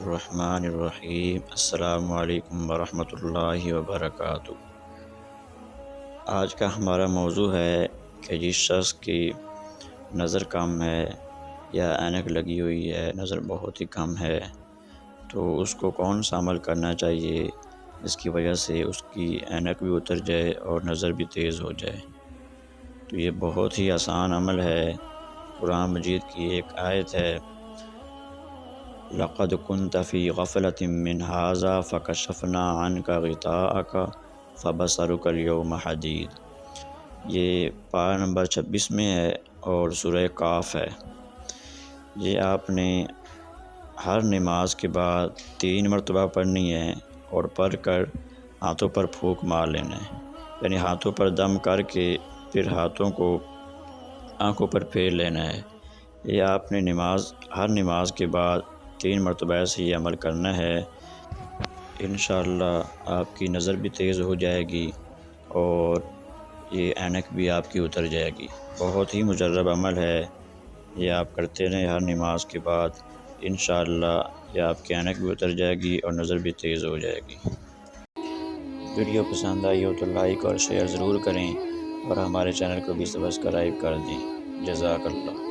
الرحمن الرحیم۔ السلام علیکم ورحمۃ اللہ وبرکاتہ۔ آج کا ہمارا موضوع ہے کہ جس شخص کی نظر کم ہے یا اینک لگی ہوئی ہے، نظر بہت ہی کم ہے، تو اس کو کون سا عمل کرنا چاہیے جس کی وجہ سے اس کی اینک بھی اتر جائے اور نظر بھی تیز ہو جائے۔ تو یہ بہت ہی آسان عمل ہے۔ قرآن مجید کی ایک آیت ہے، لَقَدْ كُنْتَ فِي غَفْلَةٍ مِّنْ هَٰذَا فَكَشَفْنَا عَنْكَ غِطَاءَكَ فَبَصَرُكَ الْيَوْمَ حَدِيدٌ۔ یہ پارہ نمبر 26 میں ہے اور سورہ قاف ہے۔ یہ آپ نے ہر نماز کے بعد 3 مرتبہ پڑھنی ہے اور پڑھ کر ہاتھوں پر پھونک مار لینا ہے، یعنی ہاتھوں پر دم کر کے پھر ہاتھوں کو آنکھوں پر پھیر لینا ہے۔ یہ آپ نے ہر نماز کے بعد 3 مرتبہ ایسے ہی عمل کرنا ہے۔ انشاءاللہ آپ کی نظر بھی تیز ہو جائے گی اور یہ اینک بھی آپ کی اتر جائے گی۔ بہت ہی مجرب عمل ہے، یہ آپ کرتے رہیں ہر نماز کے بعد، انشاءاللہ یہ آپ کی اینک بھی اتر جائے گی اور نظر بھی تیز ہو جائے گی۔ ویڈیو پسند آئی ہو تو لائک اور شیئر ضرور کریں اور ہمارے چینل کو بھی سبسکرائب کر دیں۔ جزاک اللہ۔